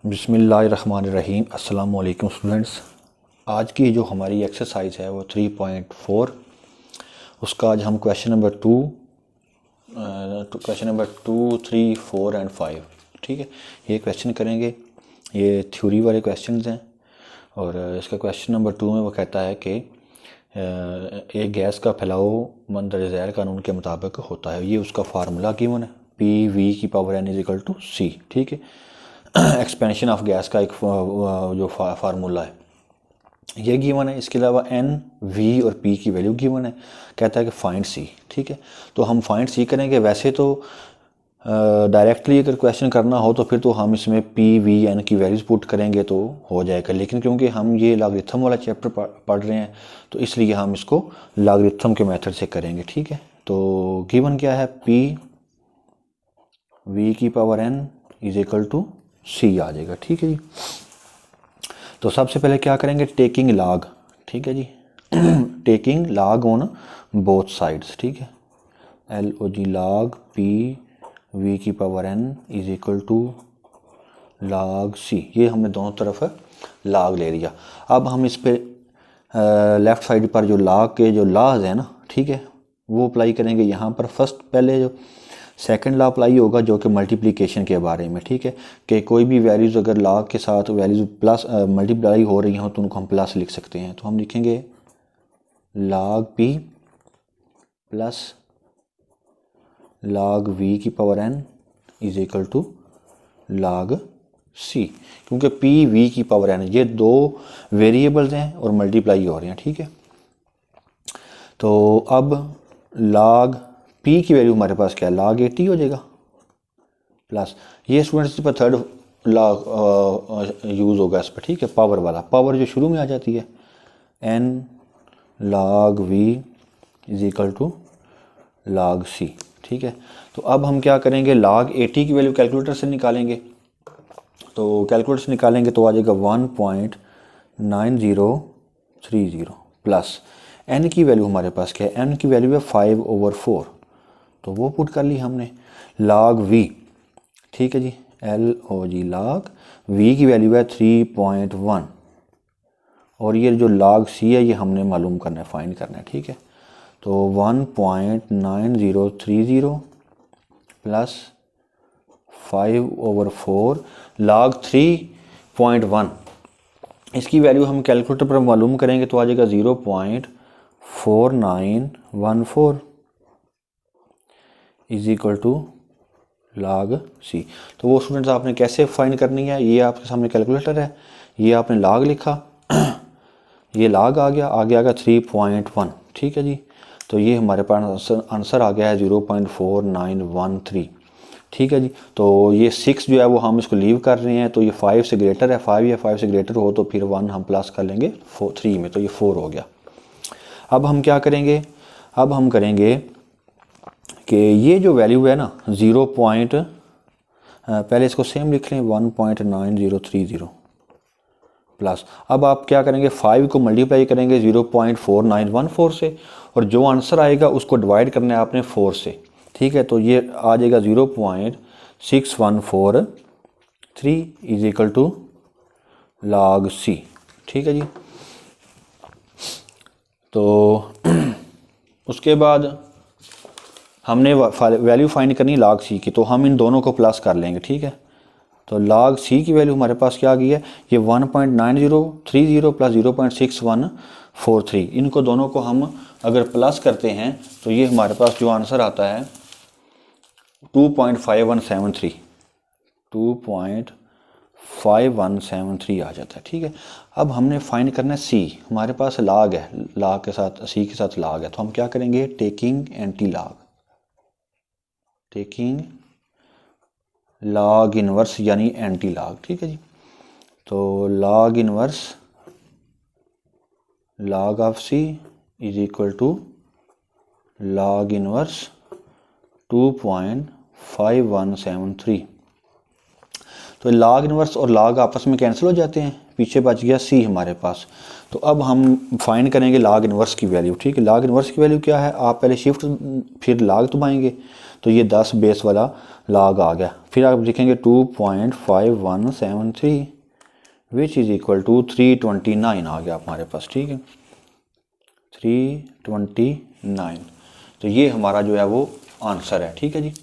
बिस्मिल्लाहिर्रहमानिर्रहीम। अस्सलाम वालेकुम स्टूडेंट्स। आज की जो हमारी एक्सरसाइज है वो 3.4, उसका आज हम question number two, three, four and five, ठीक है, ये क्वेश्चन करेंगे। ये थ्योरी वाले क्वेश्चंस हैं और इसका क्वेश्चन नंबर 2 में वो कहता है कि एक गैस का फैलाव मंदरज़ैल कानून के मुताबिक होता है। ये उसका फार्मूला गिवन है, पी वी की power N is equal to C, ठीक है। एक्सपेंशन ऑफ गैस का एक जो फार्मूला है ये गिवन है। इसके अलावा एन वी और पी की वैल्यू गिवन है। कहता है कि फाइंड सी, ठीक है। तो हम फाइंड सी करेंगे। वैसे तो डायरेक्टली अगर क्वेश्चन करना हो तो फिर तो हम इसमें पी वी एन की वैल्यूज पुट करेंगे तो हो जाएगा, लेकिन क्योंकि हम ये लॉगरिथम वाला चैप्टर पढ़ रहे हैं तो इसलिए हम इसको लॉगरिथम के मेथड से करेंगे, ठीक है। तो गिवन क्या है, पी वी की power N is equal to C आ जाएगा, ठीक है जी। तो सबसे पहले क्या करेंगे, टेकिंग लॉग, ठीक है जी। Taking log on both sides, ठीक है। L O G log P V की power N is equal to log C, ये हमने दोनों तरफ लॉग ले लिया। अब हम इस पे लेफ़्ट साइड पर जो लॉग के जो लॉज हैं ना, ठीक है, वो अप्लाई करेंगे यहाँ पर। फर्स्ट पहले जो सेकंड लॉ अप्लाई होगा जो कि मल्टीप्लिकेशन के बारे में, ठीक है, कि कोई भी वैल्यूज़ अगर लॉग के साथ वैल्यूज़ प्लस मल्टीप्लाई हो रही हों तो उनको हम प्लस लिख सकते हैं। तो हम लिखेंगे log P plus log V की power N is equal to log C, क्योंकि पी वी की पावर एन ये दो वेरिएबल्स हैं और मल्टीप्लाई हो रहे हैं, ठीक है। तो अब लॉग पी की वैल्यू हमारे पास क्या है, लॉग 80 हो जाएगा प्लस ये स्टूडेंट्स पर थर्ड लॉग यूज़ होगा इस पर, ठीक है, पावर वाला। पावर जो शुरू में आ जाती है N log V is equal to log C, ठीक है। तो अब हम क्या करेंगे, लॉग 80 की वैल्यू कैलकुलेटर से निकालेंगे। तो कैलकुलेटर से निकालेंगे तो आ जाएगा 1.9030 प्लस एन की वैल्यू हमारे पास क्या है, एन की वैल्यू है 5/4, तो वो पुट कर ली हमने। लॉग वी, ठीक है जी, L O G log V की वैल्यू है 3.1 और ये जो लॉग सी है ये हमने मालूम करना है, फाइंड करना है, ठीक है। तो 1.9030 प्लस 5/4 लॉग 3.1, इसकी वैल्यू हम कैलकुलेटर पर मालूम करेंगे तो आ जाएगा 0.4914 इज इक्वल टू लॉग सी। तो वो स्टूडेंट्स आपने कैसे फाइंड करनी है, ये आपके सामने कैलकुलेटर है, ये आपने लॉग लिखा, ये लॉग आ गया 3.1, ठीक है जी। तो ये हमारे पास आंसर आ गया है 0.4913, ठीक है जी। तो ये 6 जो है वो हम इसको लीव कर रहे हैं, तो ये 5 से ग्रेटर है, 5 या 5 से ग्रेटर हो तो फिर 1 हम प्लस कर लेंगे 3 में, तो ये 4 हो गया। अब हम क्या करेंगे, अब हम करेंगे कि ये जो वैल्यू है ना पहले इसको सेम लिख लें 1.9030 प्लस, अब आप क्या करेंगे 5 को मल्टीप्लाई करेंगे 0.4914 से और जो आंसर आएगा उसको डिवाइड करना है आपने 4 से, ठीक है। तो ये आ जाएगा 0.6143 is equal to log C, ठीक है जी। तो उसके बाद हमने वैल्यू फाइंड करनी लॉग सी की, तो हम इन दोनों को प्लस कर लेंगे, ठीक है। तो लॉग सी की वैल्यू हमारे पास क्या आ गई है, ये 1.9030 प्लस 0.6143, इनको दोनों को हम अगर प्लस करते हैं तो ये हमारे पास जो आंसर आता है 2.5173 आ जाता है, ठीक है। अब हमने फाइंड करना है सी, हमारे पास लॉग है, लॉग के साथ सी के साथ लॉग है, तो हम क्या करेंगे, taking anti log, taking log inverse यानी एंटी लॉग, ठीक है जी। तो log inverse log of C is equal to log inverse 2.5173। तो log इनवर्स और log आपस में कैंसिल हो जाते हैं, पीछे बच गया c हमारे पास। तो अब हम फाइंड करेंगे log इनवर्स की वैल्यू, ठीक है। log इनवर्स की वैल्यू क्या है, आप पहले शिफ्ट फिर log दबाएंगे तो ये 10 बेस वाला log आ गया। फिर आप लिखेंगे 2.5173 विच इज़ इक्वल टू 329 आ गया हमारे पास, ठीक है, 329। तो ये हमारा जो है वो आंसर है, ठीक है जी।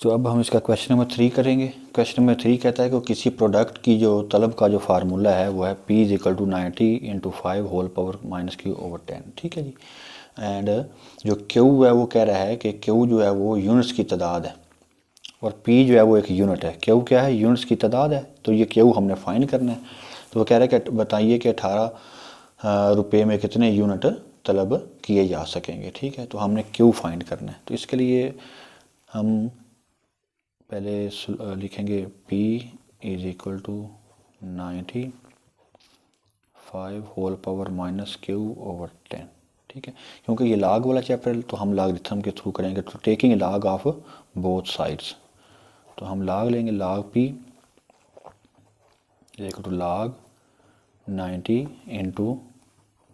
तो अब हम इसका क्वेश्चन नंबर 3 करेंगे। क्वेश्चन नंबर 3 कहता है कि किसी प्रोडक्ट की जो तलब का जो फार्मूला है वो है P is equal to 90 into 5 whole power minus Q over 10, ठीक है जी। एंड जो Q है वो कह रहा है कि Q जो है वो यूनिट्स की तादाद है और P जो है वो एक यूनिट है। Q क्या है, यूनिट्स की तादाद है, तो ये Q हमने फाइंड करना है। तो वो कह रहा है कि बताइए कि 18 रुपये में कितने यूनिट तलब किए जा सकेंगे, ठीक है। तो हमने Q फाइंड करना है। तो इसके लिए हम पहले लिखेंगे P is equal to 90 5 whole power minus Q over 10, ठीक है। क्योंकि ये log वाला चैप्टर तो हम लॉगरिथम के थ्रू करेंगे, तो taking log of both sides. तो हम log लेंगे, log P is equal to log 90 into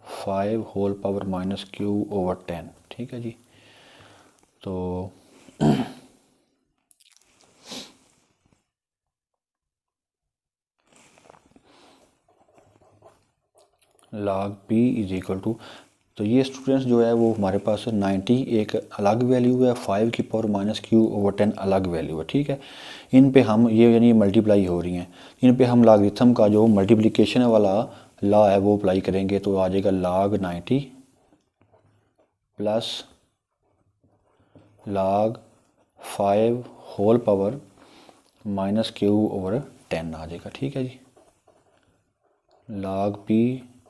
5 whole power minus Q over 10, ठीक है जी। तो log P is equal to, तो ये स्टूडेंट्स जो है वो हमारे पास 90 एक अलग वैल्यू है, 5 की पावर माइनस Q ओवर 10 अलग वैल्यू है, ठीक है। इन पे हम ये यानी मल्टीप्लाई हो रही हैं, इन पे हम लॉगरिथम का जो मल्टीप्लिकेशन वाला लॉ है वो अप्लाई करेंगे। तो आ जाएगा log 90 plus log 5 whole power minus Q over 10 आ जाएगा, ठीक है जी। log P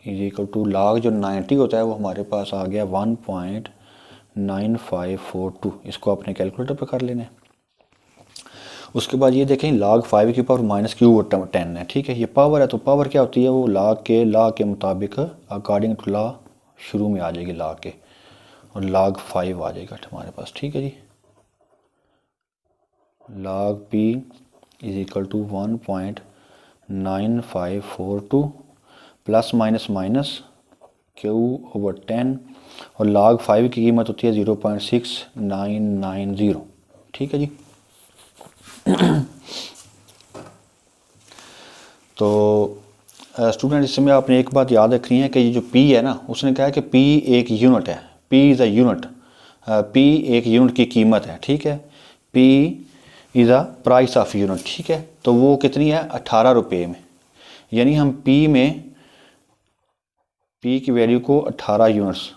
is equal to log जो 90 होता है वो हमारे पास आ गया 1.9542। इसको अपने कैलकुलेटर पर कर लेना है। उसके बाद ये देखें log 5 की पावर माइनस Q ओवर 10 है, ठीक है। ये पावर है, तो पावर क्या होती है, वो log के मुताबिक अकॉर्डिंग टू लॉ शुरू में आ जाएगी log के, और log 5 आ जाएगा हमारे पास, ठीक है जी। log P is equal to 1.9542 plus minus minus Q over 10, और log 5 की कीमत होती है 0.6990, ठीक है जी। तो स्टूडेंट इसमें आपने एक बात याद रखनी है कि ये जो P है ना, उसने कहा है कि P एक यूनिट है, P is a unit, P एक यूनिट की कीमत है, ठीक है। P is a price of unit, ठीक है। तो वो कितनी है, 18 रुपये में, यानी हम P की वैल्यू को 18 यूनिट्स,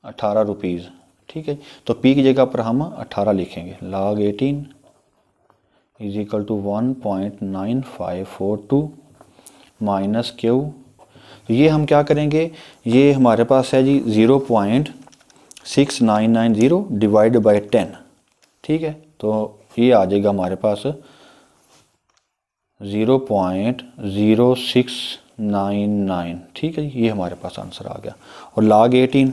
18 रुपीज़, ठीक है। तो P की जगह पर हम 18 लिखेंगे। log 18 is equal to 1.9542 minus Q। तो ये हम क्या करेंगे, ये हमारे पास है जी 0.6990 डिवाइड बाई 10, ठीक है। तो ये आ जाएगा हमारे पास 0.0699, ठीक है जी। ये हमारे पास आंसर आ गया। और log 18,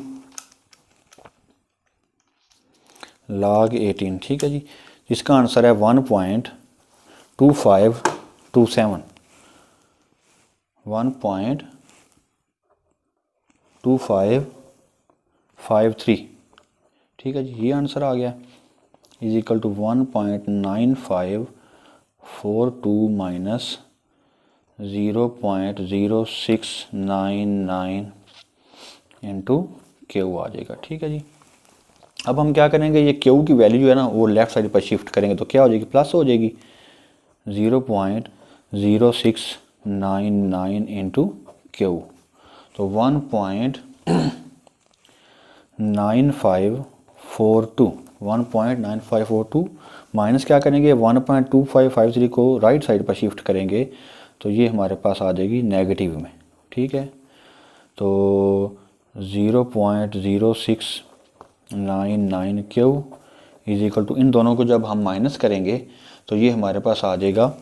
ठीक है जी। इसका आंसर है 1.2527, 1.2553, ठीक है जी। ये आंसर आ गया, is equal to 1.9542 minus 0.0699 into Q आ जाएगा, ठीक है जी। अब हम क्या करेंगे, ये Q की वैल्यू है ना वो लेफ़्ट साइड पर शिफ्ट करेंगे तो क्या हो जाएगी, प्लस हो जाएगी 0.0699 इंटू Q। तो 1.9542 माइनस क्या करेंगे, 1.2553 को राइट साइड पर शिफ्ट करेंगे तो ये हमारे पास आ जाएगी नेगेटिव में, ठीक है। तो 0.0699 Q इज इक्वल टू, इन दोनों को जब हम माइनस करेंगे तो ये हमारे पास आ जाएगा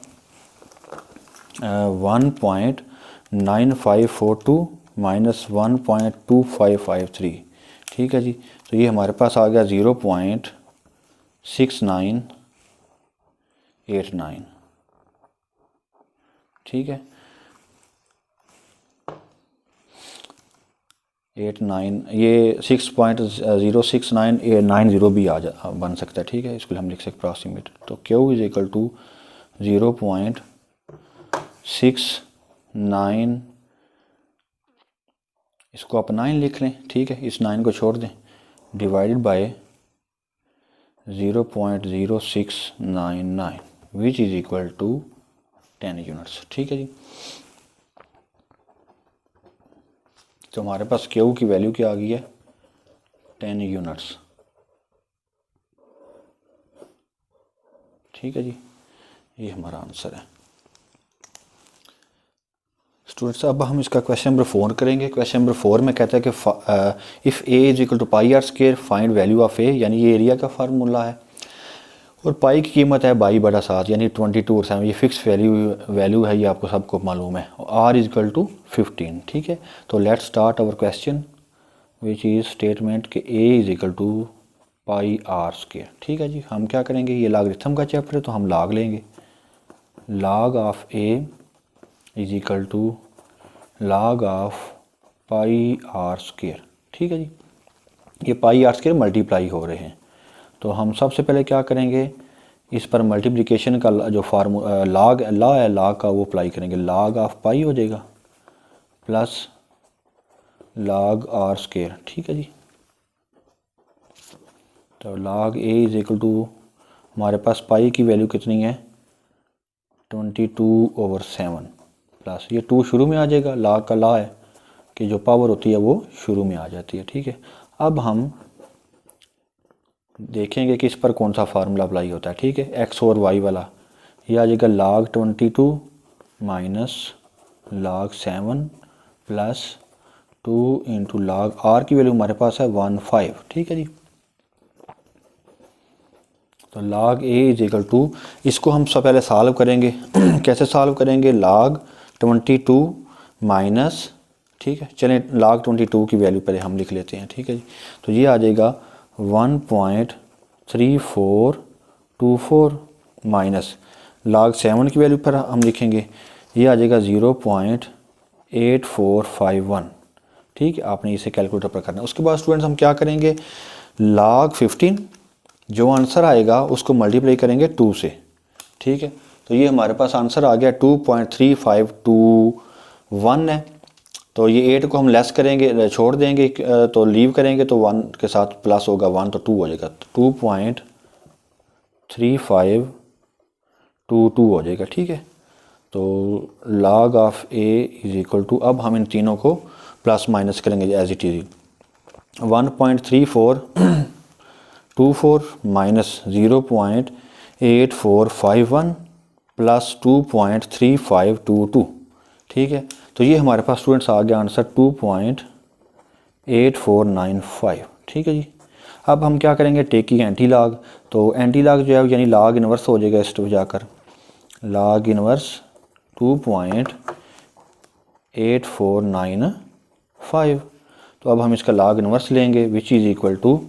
1.9542 माइनस 1.2553, ठीक है जी। तो ये हमारे पास आ गया 6989, ठीक है। 89 ये 6.06990 भी बन सकता है, ठीक है। इसको हम लिख सकते अप्रॉक्सीमेट। तो Q इज इक्वल टू 0.69, इसको आप 9 लिख लें, ठीक है। इस 9 को छोड़ दें, divided by 0.0699 which is equal to 10 units, ठीक है जी। तो हमारे पास Q की वैल्यू क्या आ गई है, 10 यूनिट्स, ठीक है जी। ये हमारा आंसर है स्टूडेंट्स। अब हम इसका क्वेश्चन नंबर 4 करेंगे। क्वेश्चन नंबर 4 में कहता है कि if A is equal to pi R square find value of A, यानी ये एरिया का फार्मूला है और पाई की कीमत है बाई बटा 7 यानी 22 और 7, ये फिक्स वैल्यू है, ये आपको सबको मालूम है। आर इज इक्वल टू 15, ठीक है। तो let's start our question which is statement कि A is equal to pi R square, ठीक है जी। हम क्या करेंगे, ये लॉगरिथम का चैप्टर है तो हम लॉग लेंगे। Log of A is equal to log of pi R square, ठीक है जी। ये पाई आर स्क्वायर मल्टीप्लाई हो रहे हैं, तो हम सबसे पहले क्या करेंगे, इस पर मल्टीप्लिकेशन का जो फार्मूला लॉग है लॉग का वो अप्लाई करेंगे। लॉग ऑफ पाई हो जाएगा प्लस लॉग आर स्क्वायर, ठीक है जी। तो log A is equal to, हमारे पास पाई की वैल्यू कितनी है 22/7 प्लस ये 2 शुरू में आ जाएगा। लॉग का लॉ है कि जो पावर होती है वो शुरू में आ जाती है, ठीक है। अब हम देखेंगे कि इस पर कौन सा फार्मूला अप्लाई होता है, ठीक है। एक्स और वाई वाला, ये आ जाएगा log 22 minus log 7 plus 2 into log R की वैल्यू हमारे पास है 15, ठीक है जी। तो log a is equal to, इसको हम सब पहले सॉल्व करेंगे कैसे सॉल्व करेंगे, log 22 माइनस, ठीक है। चलें log 22 की वैल्यू पहले हम लिख लेते हैं, ठीक है जी। तो ये आ जाएगा 1.3424 माइनस log 7 की वैल्यू पर हम लिखेंगे, ये आ जाएगा 0.8451, ठीक है। आपने इसे कैलकुलेटर पर करना है। उसके बाद स्टूडेंट्स हम क्या करेंगे, log 15 जो आंसर आएगा उसको मल्टीप्लाई करेंगे 2 से, ठीक है। तो ये हमारे पास आंसर आ गया 2.3521 है। तो ये 8 को हम लेस करेंगे, छोड़ देंगे, तो लीव करेंगे तो 1 के साथ प्लस होगा 1 तो 2 हो जाएगा, तो 2.3522 हो जाएगा, ठीक है। तो log of A is equal to, अब हम इन तीनों को प्लस माइनस करेंगे as it is. 1.3424 minus 0.8451 plus 2.3522, ठीक है। तो ये हमारे पास स्टूडेंट्स आ गया आंसर 2.8495, ठीक है जी। अब हम क्या करेंगे, टेकिंग एंटी लॉग, तो एंटी लॉग जो है यानी लॉग इनवर्स हो जाएगा इस तरफ जाकर, लॉग इनवर्स 2.8495। तो अब हम इसका लॉग इनवर्स लेंगे विच इज़ इक्वल टू,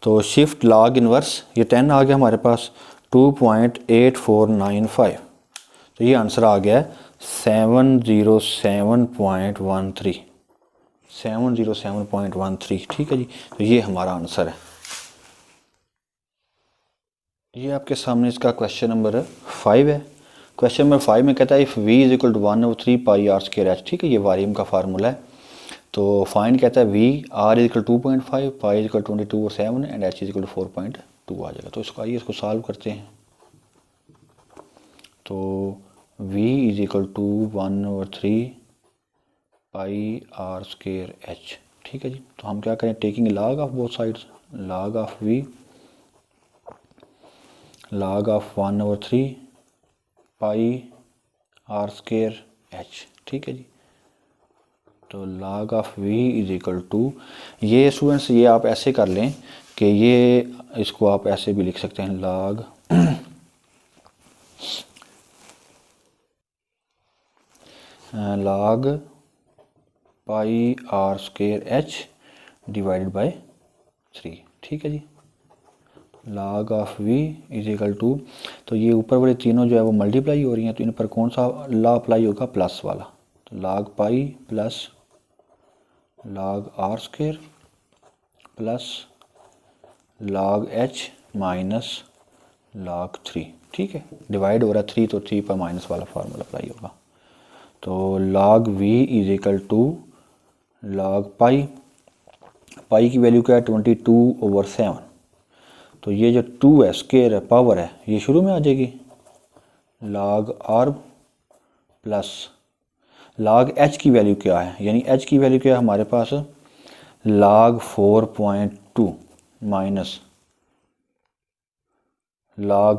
तो शिफ्ट लॉग इनवर्स, ये 10 आ गया हमारे पास 2.8495, तो ये आंसर आ गया है 707.13, 707.13, ठीक है जी। तो ये हमारा आंसर है। ये आपके सामने इसका क्वेश्चन नंबर 5 है। क्वेश्चन नंबर 5 में कहता है if v is equal to 1/3 pi R square H, ठीक है। ये वारियम का फार्मूला है। तो फाइंड कहता है v, r is equal 2.5, pi is equal 22/7 and h is equal 4.2 आ जाएगा। तो इसको आइए इसको सॉल्व करते हैं। तो v is equal to 1/3 pi R square H, ठीक है जी। तो हम क्या करें, taking log of both sides, log of v log of 1/3 pi R square H, ठीक है जी। तो log of v is equal to, ये स्टूडेंट्स ये आप ऐसे कर लें कि ये इसको आप ऐसे भी लिख सकते हैं, log pi R square H divided by 3, ठीक है जी। log of v is equal to, तो ये ऊपर वाले तीनों जो है वो मल्टीप्लाई हो रही हैं, तो इन पर कौन सा लॉ अप्लाई होगा? प्लस वाला। तो log pi plus log r square plus log h minus log 3, ठीक है। डिवाइड हो रहा है 3, तो 3 पर माइनस वाला फार्मूला अप्लाई होगा। तो log v is equal to log pi, pi की वैल्यू क्या है? 22/7। तो ये जो 2 है स्क्वायर है, पावर है, ये शुरू में आ जाएगी। log r plus log h की वैल्यू क्या है? यानी h की वैल्यू क्या है हमारे पास? log 4.2 माइनस log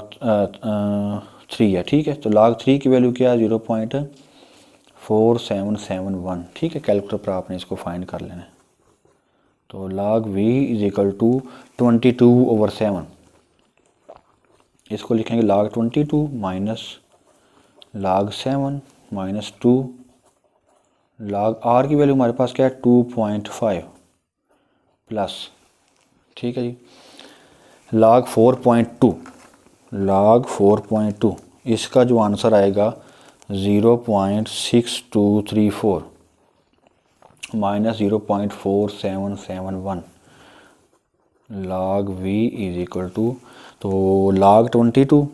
3 है, ठीक है। तो log 3 की वैल्यू क्या है? 0.4771, ठीक है। कैलकुलेटर पर आपने इसको फाइंड कर लेना है। तो log v is equal to 22/7, इसको लिखेंगे log 22 minus log 7 minus 2, log r की वैल्यू हमारे पास क्या है? 2.5 प्लस, ठीक है जी, log 4.2, इसका जो आंसर आएगा 0.6234 minus 0.4771 log v is equal to, तो log 22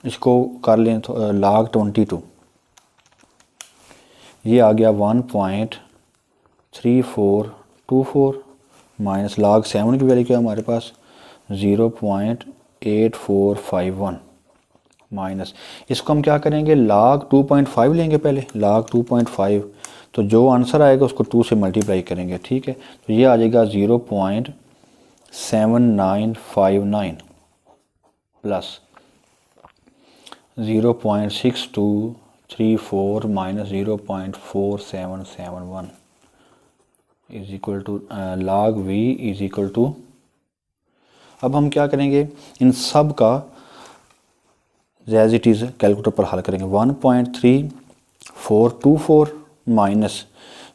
इसको कर लें, तो log 22 ये आ गया 1.3424 माइनस log 7 की वैल्यू क्या है हमारे पास? 0.8451 माइनस, इसको हम क्या करेंगे? log 2.5 लेंगे पहले, log 2.5, तो जो आंसर आएगा उसको 2 से मल्टीप्लाई करेंगे, ठीक है। तो ये आ जाएगा 0.7959 plus 0.6234 minus 0.4771 is equal to log v is equal to, अब हम क्या करेंगे? इन सब का एज इट इज़ कैलकुलेटर पर हल करेंगे। 1.3424 माइनस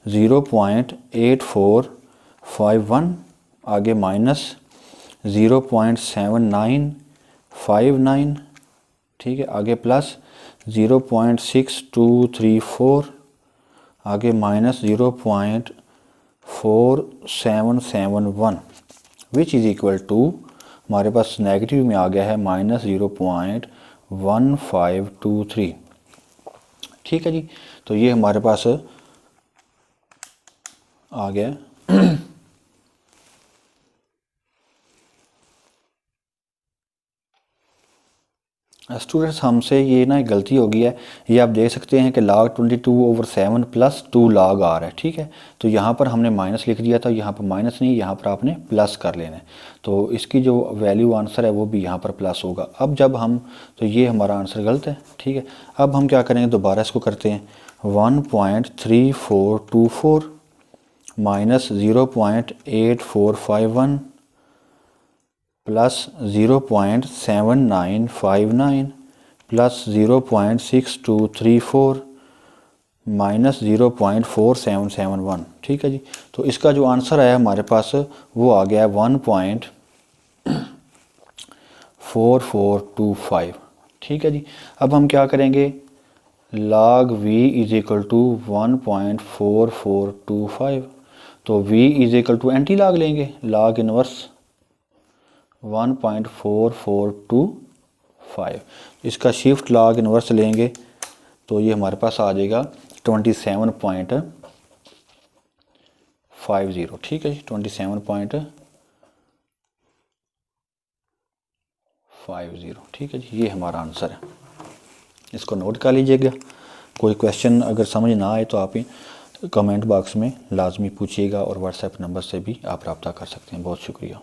0.8451, आगे माइनस 0.7959, ठीक है, आगे प्लस 0.6234, आगे minus 0.4771 which is equal to, हमारे पास नेगेटिव में आ गया है माइनस 0.1523, ठीक है जी। तो ये हमारे पास आ गया। स्टूडेंट्स हमसे ये ना एक गलती हो गई है, ये आप देख सकते हैं कि log 22/7 प्लस 2 log r है, ठीक है। तो यहाँ पर हमने माइनस लिख दिया था, यहाँ पर माइनस नहीं, यहाँ पर आपने प्लस कर लेना है। तो इसकी जो वैल्यू आंसर है वो भी यहाँ पर प्लस होगा। अब जब हम, तो ये हमारा आंसर गलत है, ठीक है। अब हम क्या करेंगे? दोबारा इसको करते हैं। 1.3424 माइनस 0.8451 प्लस 0.7959 प्लस 0.6234 माइनस 0.4771, ठीक है जी। तो इसका जो आंसर आया हमारे पास वो आ गया 1.4425, ठीक है जी। अब हम क्या करेंगे? log v is equal to 1.4425, तो v is equal to anti log लेंगे, log इनवर्स 1.4425, इसका शिफ्ट log इनवर्स लेंगे तो ये हमारे पास आ जाएगा 27.50, ठीक है जी, 27.50, ठीक है जी। ये हमारा आंसर है, इसको नोट कर लीजिएगा। कोई क्वेश्चन अगर समझ ना आए तो आप कमेंट बॉक्स में लाजमी पूछिएगा और व्हाट्सएप नंबर से भी आप रब्ता कर सकते हैं। बहुत शुक्रिया।